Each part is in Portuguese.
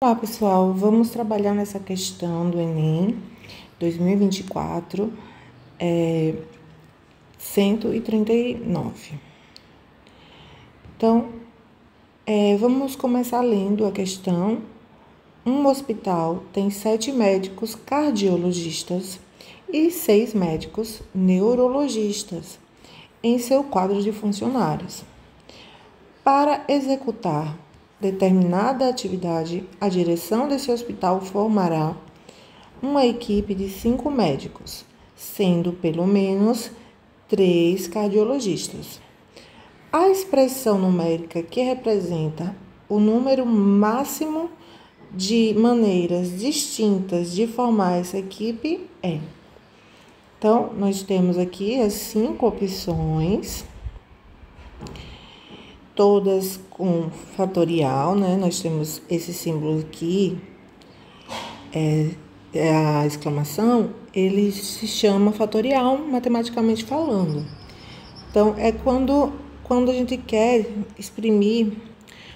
Olá, pessoal, vamos trabalhar nessa questão do Enem 2024, 139. Então, vamos começar lendo a questão. Um hospital tem 7 médicos cardiologistas e 6 médicos neurologistas em seu quadro de funcionários. Para executar determinada atividade, a direção desse hospital formará uma equipe de 5 médicos, sendo pelo menos 3 cardiologistas. A expressão numérica que representa o número máximo de maneiras distintas de formar essa equipe é. Então, nós temos aqui as 5 opções, todas com fatorial, né? Nós temos esse símbolo aqui, a exclamação, ele se chama fatorial, matematicamente falando. Então, é quando a gente quer exprimir,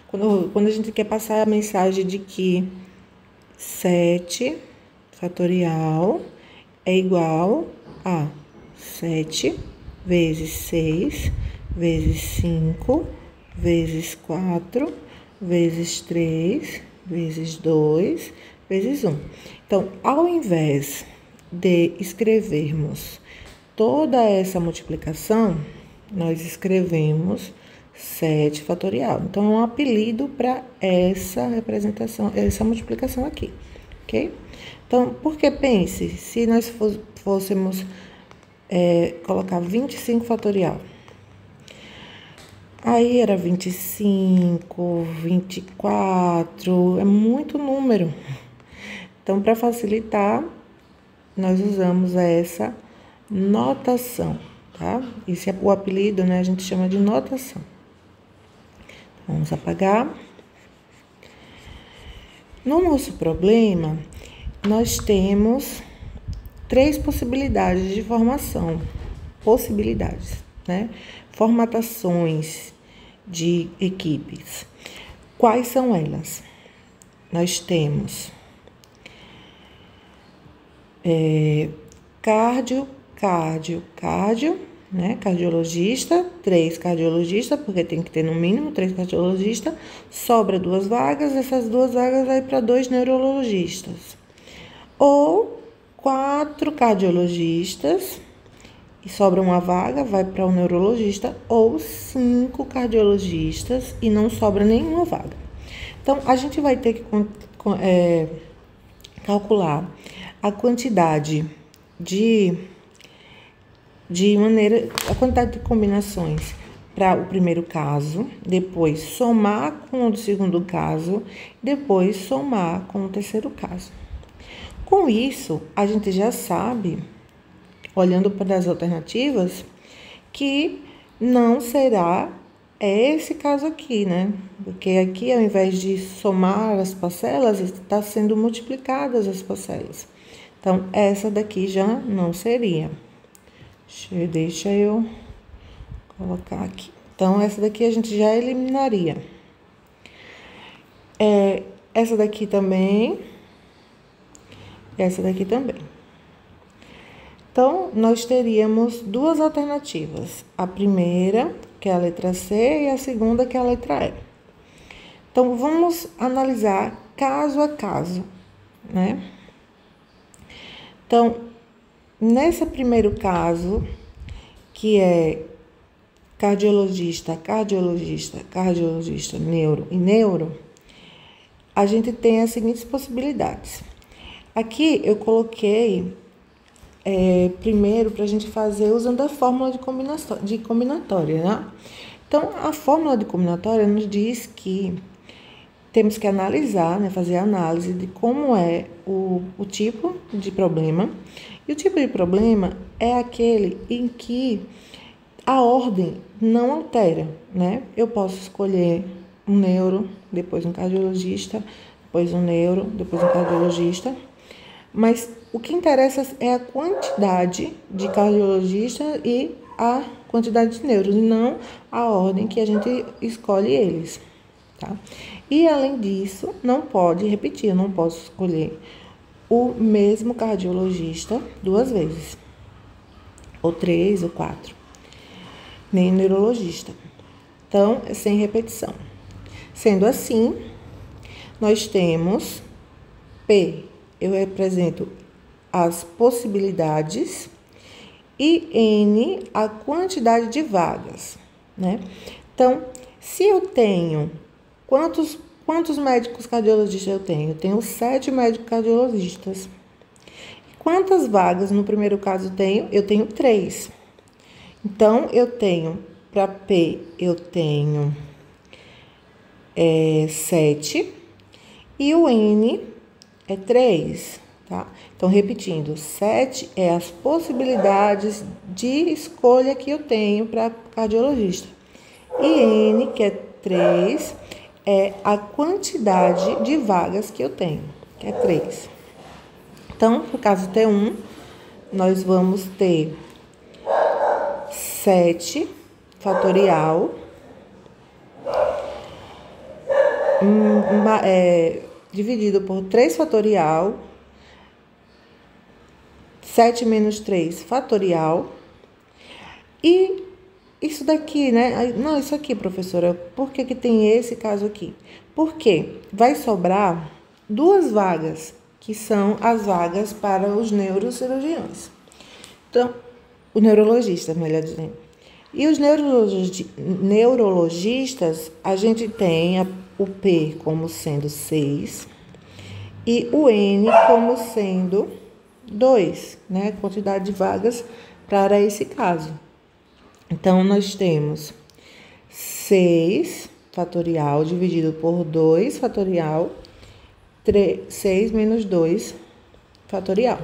quando a gente quer passar a mensagem de que 7 fatorial é igual a 7 vezes 6 vezes 5 vezes 4, vezes 3, vezes 2, vezes 1. Então, ao invés de escrevermos toda essa multiplicação, nós escrevemos 7 fatorial. Então, é um apelido para essa representação, essa multiplicação aqui, ok? Então, porque pense, se nós fôssemos colocar 25 fatorial, aí era 25, 24, é muito número. Então, para facilitar, nós usamos essa notação, tá? Esse é o apelido, né? A gente chama de notação. Vamos apagar. No nosso problema, nós temos 3 possibilidades de formação. Né? Formatações de equipes. Quais são elas? Nós temos cardio, né? Cardiologista, 3 cardiologistas, porque tem que ter no mínimo 3 cardiologistas. Sobra 2 vagas, essas 2 vagas vai para 2 neurologistas. Ou 4 cardiologistas, e sobra uma vaga, vai para o neurologista, ou 5 cardiologistas e não sobra nenhuma vaga. Então, a gente vai ter que calcular a quantidade a quantidade de combinações para o primeiro caso, depois somar com o do segundo caso, depois somar com o terceiro caso. Com isso, a gente já sabe, olhando para as alternativas, que não será esse caso aqui, né? Porque aqui, ao invés de somar as parcelas, está sendo multiplicadas as parcelas. Então, essa daqui já não seria. Deixa eu colocar aqui. Então, essa daqui a gente já eliminaria. Essa daqui também. Essa daqui também. Então, nós teríamos 2 alternativas. A primeira, que é a letra C, e a segunda, que é a letra E. Então, vamos analisar caso a caso, né? Então, nesse primeiro caso, que é cardiologista, neuro e neuro, a gente tem as seguintes possibilidades. Aqui eu coloquei primeiro para a gente fazer usando a fórmula de combinatória, né? Então, a fórmula de combinatória nos diz que temos que analisar, né, fazer a análise de como é o tipo de problema. E o tipo de problema é aquele em que a ordem não altera, né? Eu posso escolher um neuro, depois um cardiologista, depois um neuro, depois um cardiologista. Mas o que interessa é a quantidade de cardiologistas e a quantidade de neuros, e não a ordem que a gente escolhe eles, tá? E, além disso, não pode repetir, eu não posso escolher o mesmo cardiologista 2 vezes, ou 3, ou 4, nem neurologista. Então, é sem repetição. Sendo assim, nós temos P, eu represento as possibilidades, e N, a quantidade de vagas, né? Então, se eu tenho, quantos médicos cardiologistas eu tenho? Eu tenho 7 médicos cardiologistas. Quantas vagas no primeiro caso tenho? Eu tenho 3. Então, eu tenho, para P, eu tenho 7, e o N é 3. Tá? Então, repetindo, 7 é as possibilidades de escolha que eu tenho para cardiologista. E N, que é 3, é a quantidade de vagas que eu tenho, que é 3. Então, no caso T1, nós vamos ter 7 fatorial, dividido por 3 fatorial, 7 menos 3 fatorial, e isso daqui, né? Não, isso aqui, professora, por que tem esse caso aqui? Porque vai sobrar 2 vagas, que são as vagas para os neurocirurgiões. Então, o neurologista, melhor dizendo. E os neurologistas, a gente tem o P como sendo 6 e o N como sendo 2, né? Quantidade de vagas para esse caso. Então, nós temos 6 fatorial dividido por 2 fatorial, 6 menos 2 fatorial.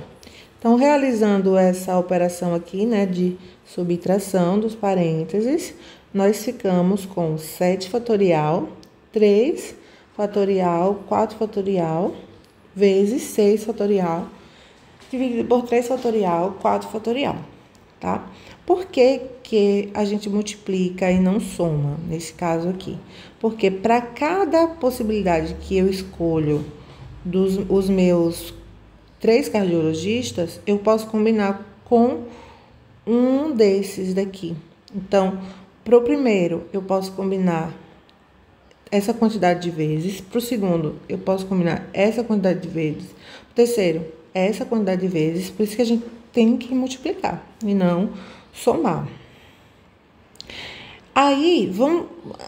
Então, realizando essa operação aqui, né, de subtração dos parênteses, nós ficamos com 7 fatorial, 3 fatorial, 4 fatorial, vezes 6 fatorial, dividido por 3 fatorial, 4 fatorial, tá? Por que que a gente multiplica e não soma, nesse caso aqui? Porque para cada possibilidade que eu escolho os meus 3 cardiologistas, eu posso combinar com um desses daqui. Então, para o primeiro, eu posso combinar essa quantidade de vezes. Para o segundo, eu posso combinar essa quantidade de vezes. Para o terceiro, essa quantidade de vezes. Por isso que a gente tem que multiplicar e não somar. Aí,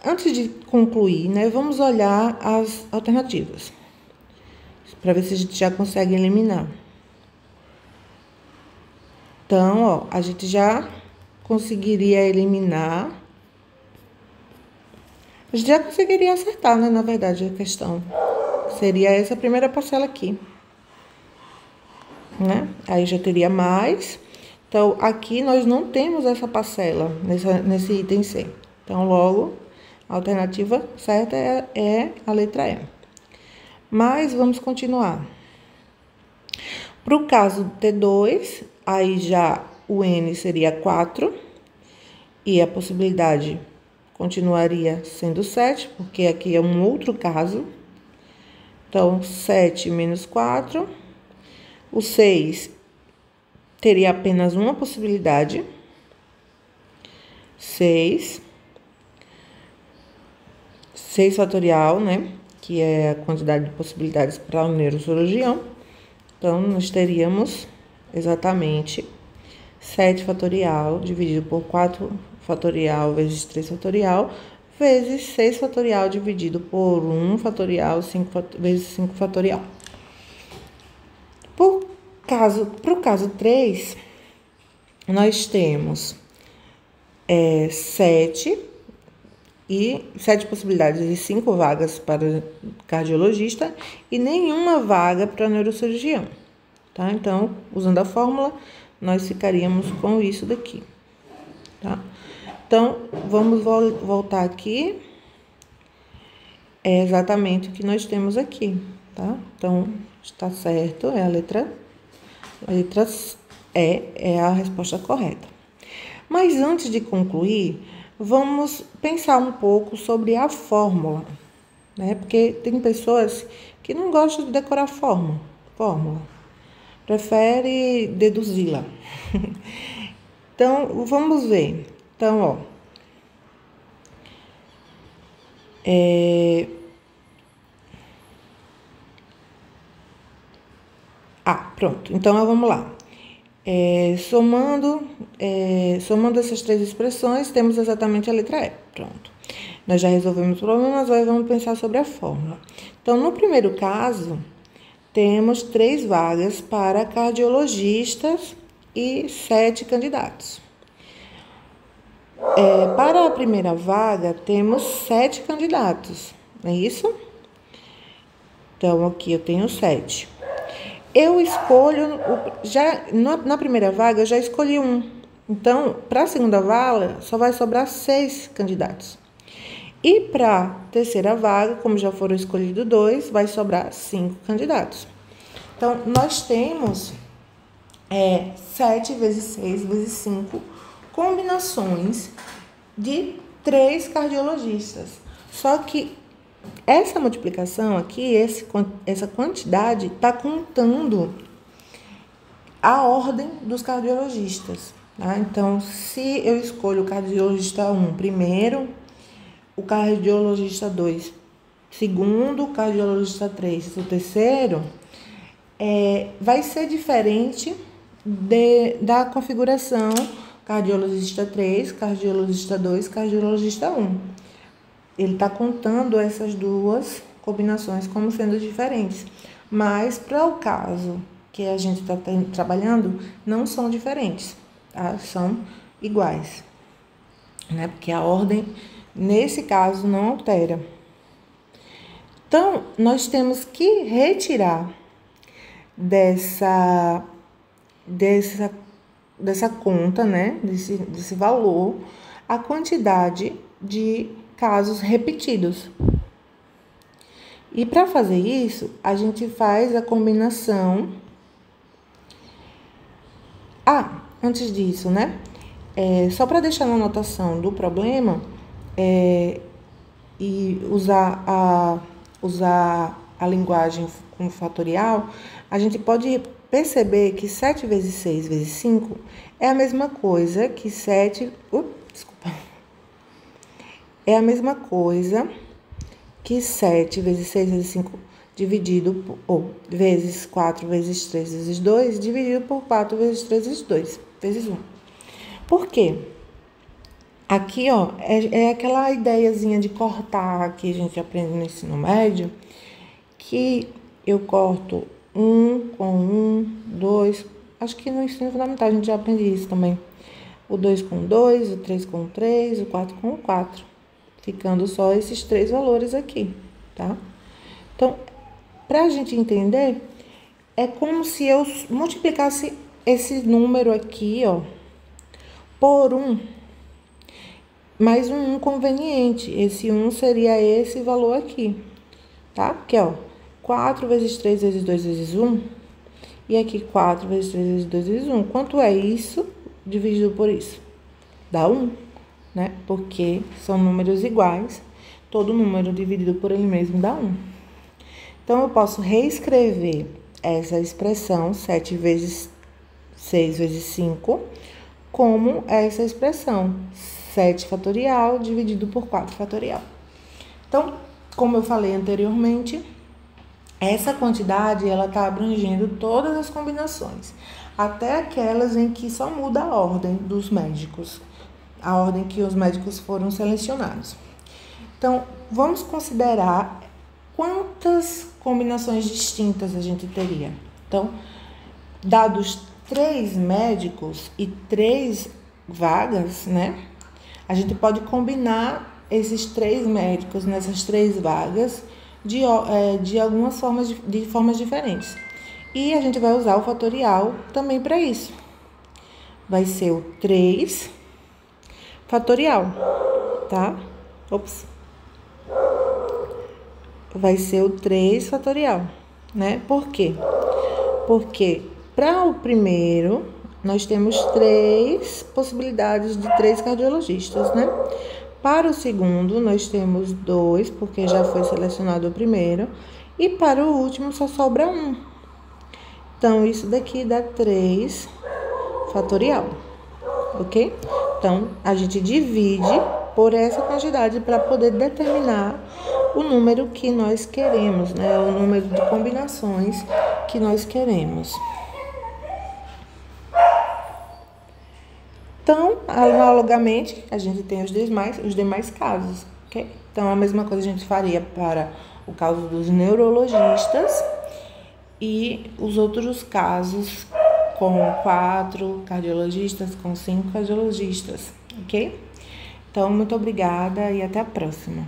antes de concluir, né, vamos olhar as alternativas, para ver se a gente já consegue eliminar. Então, ó, a gente já conseguiria eliminar. A gente já conseguiria acertar, né, na verdade, a questão. Seria essa primeira parcela aqui, né? Aí já teria mais. Então, aqui nós não temos essa parcela nesse item C. Então, logo, a alternativa certa é a letra E. Mas vamos continuar. Para o caso T2, aí já o N seria 4 e a possibilidade continuaria sendo 7, porque aqui é um outro caso. Então, 7 menos 4. O 6 teria apenas uma possibilidade. 6 fatorial, né? Que é a quantidade de possibilidades para o neurocirurgião. Então, nós teríamos exatamente 7 fatorial dividido por 4 fatorial vezes 3 fatorial, vezes 6 fatorial dividido por 1 fatorial vezes 5 fatorial. Para o caso 3, nós temos 7 possibilidades e 5 vagas para cardiologista e nenhuma vaga para neurocirurgião, tá? Então, usando a fórmula, nós ficaríamos com isso daqui, tá? Então, vamos voltar aqui. É exatamente o que nós temos aqui, tá? Então, está certo, é a letra E é a resposta correta. Mas antes de concluir, vamos pensar um pouco sobre a fórmula, né? Porque tem pessoas que não gostam de decorar fórmula, prefere deduzi-la. Então, vamos ver. Então, ó, pronto. Então, vamos lá. Somando essas três expressões, temos exatamente a letra E. Pronto. Nós já resolvemos o problema, agora vamos pensar sobre a fórmula. Então, no primeiro caso, temos 3 vagas para cardiologistas e 7 candidatos. Para a primeira vaga, temos 7 candidatos, não é isso? Então, aqui eu tenho 7. Eu escolho, na primeira vaga, eu já escolhi um. Então, para a segunda vaga, só vai sobrar 6 candidatos. E para a terceira vaga, como já foram escolhidos 2, vai sobrar 5 candidatos. Então, nós temos 7 vezes 6 vezes 5 combinações de 3 cardiologistas. Só que essa multiplicação aqui, essa quantidade, está contando a ordem dos cardiologistas. Tá? Então, se eu escolho o cardiologista 1 primeiro, o cardiologista 2 segundo, o cardiologista 3 o terceiro, vai ser diferente da configuração cardiologista 3, cardiologista 2, cardiologista 1. Ele está contando essas duas combinações como sendo diferentes. Mas, para o caso que a gente está trabalhando, não são diferentes, tá? São iguais, né? Porque a ordem, nesse caso, não altera. Então, nós temos que retirar dessa conta, né? Desse valor, a quantidade de casos repetidos. E para fazer isso, a gente faz a combinação. Antes disso, né? Só para deixar na anotação do problema e usar a linguagem com fatorial, a gente pode perceber que 7 vezes 6 vezes 5 é a mesma coisa que 7... É a mesma coisa que 7 vezes 6 vezes 5 dividido vezes 4 vezes 3 vezes 2 dividido por 4 vezes 3 vezes 2 vezes 1. Por quê? Aqui, ó, é aquela ideiazinha de cortar que a gente aprende no ensino médio, que eu corto 1 com 1, 2, acho que no ensino fundamental a gente já aprende isso também. O 2 com 2, o 3 com 3, o 4 com 4. Ficando só esses 3 valores aqui, tá? Então, para a gente entender, é como se eu multiplicasse esse número aqui, ó, por 1, mais um conveniente. Esse 1 seria esse valor aqui, tá? Porque, ó, 4 vezes 3 vezes 2 vezes 1, e aqui 4 vezes 3 vezes 2 vezes 1. Quanto é isso dividido por isso? Dá 1, né? Porque são números iguais, todo número dividido por ele mesmo dá 1. Então, eu posso reescrever essa expressão, 7 vezes 6 vezes 5, como essa expressão, 7 fatorial dividido por 4 fatorial. Então, como eu falei anteriormente, essa quantidade, ela está abrangendo todas as combinações, até aquelas em que só muda a ordem dos médicos, a ordem que os médicos foram selecionados. Então, vamos considerar quantas combinações distintas a gente teria. Então, dados 3 médicos e 3 vagas, né? A gente pode combinar esses 3 médicos nessas 3 vagas de algumas formas diferentes. E a gente vai usar o fatorial também para isso. Vai ser o 3 fatorial, tá? Vai ser o 3 fatorial, né? Por quê? Porque para o primeiro, nós temos 3 possibilidades de 3 cardiologistas, né? Para o segundo, nós temos 2, porque já foi selecionado o primeiro. E para o último, só sobra 1. Então, isso daqui dá 3 fatorial, ok? Então, a gente divide por essa quantidade para poder determinar o número que nós queremos, né? O número de combinações que nós queremos. Então, analogamente, a gente tem os demais casos, ok? Então, a mesma coisa a gente faria para o caso dos neurologistas e os outros casos com 4 cardiologistas, com 5 cardiologistas, ok? Então, muito obrigada e até a próxima.